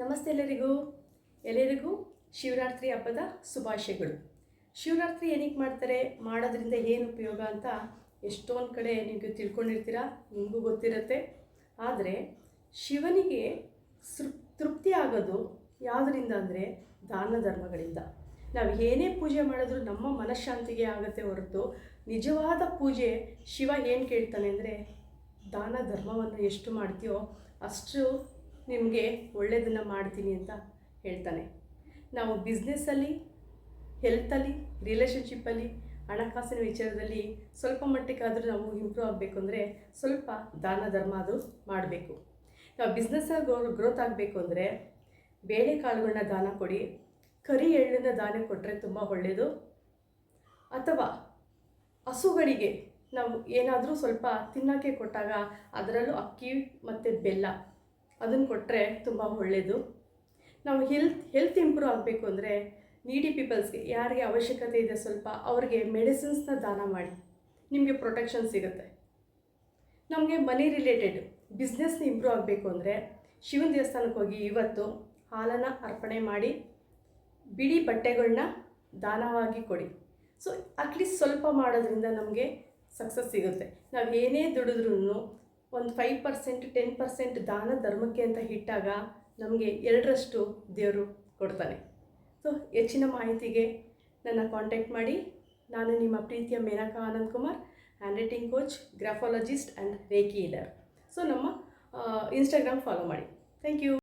ನಮಸ್ತೆ ಎಲ್ಲರಿಗೂ ಶಿವರಾತ್ರಿ ಹಬ್ಬದ ಶುಭಾಶಯಗಳು. ಶಿವರಾತ್ರಿ ಏನಕ್ಕೆ ಮಾಡ್ತಾರೆ, ಮಾಡೋದ್ರಿಂದ ಏನು ಉಪಯೋಗ ಅಂತ ಎಷ್ಟೊಂದು ಕಡೆ ನೀವು ತಿಳ್ಕೊಂಡಿರ್ತೀರ, ನಿಮಗೂ ಗೊತ್ತಿರುತ್ತೆ. ಆದರೆ ಶಿವನಿಗೆ ತೃಪ್ತಿ ಆಗೋದು ಯಾವುದರಿಂದ ಅಂದರೆ ದಾನ ಧರ್ಮಗಳಿಂದ. ನಾವು ಏನೇ ಪೂಜೆ ಮಾಡಿದ್ರೂ ನಮ್ಮ ಮನಃಶಾಂತಿಗೆ ಆಗುತ್ತೆ ಹೊರತು, ನಿಜವಾದ ಪೂಜೆ ಶಿವ ಏನು ಕೇಳ್ತಾನೆ ಅಂದರೆ ದಾನ ಧರ್ಮವನ್ನು ಎಷ್ಟು ಮಾಡ್ತೀಯೋ ಅಷ್ಟು ನಿಮಗೆ ಒಳ್ಳೆಯದನ್ನು ಮಾಡ್ತೀನಿ ಅಂತ ಹೇಳ್ತಾನೆ. ನಾವು ಬಿಸ್ನೆಸ್ಸಲ್ಲಿ, ಹೆಲ್ತಲ್ಲಿ, ರಿಲೇಷನ್ಶಿಪ್ಪಲ್ಲಿ, ಹಣಕಾಸಿನ ವಿಚಾರದಲ್ಲಿ ಸ್ವಲ್ಪ ಮಟ್ಟಿಗಾದರೂ ನಾವು ಇಂಪ್ರೂವ್ ಆಗಬೇಕು ಅಂದರೆ ಸ್ವಲ್ಪ ದಾನ ಧರ್ಮ ಅದು ಮಾಡಬೇಕು. ನಾವು ಬಿಸ್ನೆಸ್ಸಲ್ಲಿ ಗ್ರೋತ್ ಆಗಬೇಕು ಅಂದರೆ ಬೇಳೆಕಾಳುಗಳನ್ನ ದಾನ ಕೊಡಿ, ಕರಿ ಎಳ್ಳನ್ನು ದಾನ ಕೊಟ್ಟರೆ ತುಂಬ ಒಳ್ಳೆಯದು. ಅಥವಾ ಹಸುಗಳಿಗೆ ನಾವು ಏನಾದರೂ ಸ್ವಲ್ಪ ತಿನ್ನೋಕ್ಕೆ ಕೊಟ್ಟಾಗ ಅದರಲ್ಲೂ ಅಕ್ಕಿ ಮತ್ತು ಬೆಲ್ಲ ಅದನ್ನು ಕೊಟ್ಟರೆ ತುಂಬ ಒಳ್ಳೆಯದು. ನಾವು ಹೆಲ್ತ್ ಇಂಪ್ರೂವ್ ಆಗಬೇಕು ಅಂದರೆ ನೀಡಿ ಪೀಪಲ್ಸ್ಗೆ, ಯಾರಿಗೆ ಅವಶ್ಯಕತೆ ಇದೆ ಸ್ವಲ್ಪ ಅವ್ರಿಗೆ ಮೆಡಿಸಿನ್ಸ್ನ ದಾನ ಮಾಡಿ, ನಿಮಗೆ ಪ್ರೊಟೆಕ್ಷನ್ ಸಿಗುತ್ತೆ. ನಮಗೆ ಮನಿ ರಿಲೇಟೆಡ್ ಬಿಸ್ನೆಸ್ನ ಇಂಪ್ರೂವ್ ಆಗಬೇಕು ಅಂದರೆ ಶಿವನ ದೇವಸ್ಥಾನಕ್ಕೆ ಹೋಗಿ ಇವತ್ತು ಹಾಲನ್ನು ಅರ್ಪಣೆ ಮಾಡಿ ಬಿಳಿ ಬಟ್ಟೆಗಳನ್ನ ದಾನವಾಗಿ ಕೊಡಿ. ಸೊ ಅಟ್ಲೀಸ್ಟ್ ಸ್ವಲ್ಪ ಮಾಡೋದ್ರಿಂದ ನಮಗೆ ಸಕ್ಸಸ್ ಸಿಗುತ್ತೆ. ನಾವು ಏನೇ ದುಡಿದ್ರೂ ಒಂದು 5% 10% ದಾನ ಧರ್ಮಕ್ಕೆ ಅಂತ ಇಟ್ಟಾಗ ನಮಗೆ 2ರಷ್ಟು ದೇವರು ಕೊಡ್ತಾನೆ. ಸೊ ಹೆಚ್ಚಿನ ಮಾಹಿತಿಗೆ ನನ್ನ ಕಾಂಟ್ಯಾಕ್ಟ್ ಮಾಡಿ. ನಾನು ನಿಮ್ಮ ಪ್ರೀತಿಯ Menaka Anand Kumar, handwriting coach, graphologist and reiki healer. So ನಮ್ಮ ಇನ್ಸ್ಟಾಗ್ರಾಮ್ ಫಾಲೋ ಮಾಡಿ. Thank you.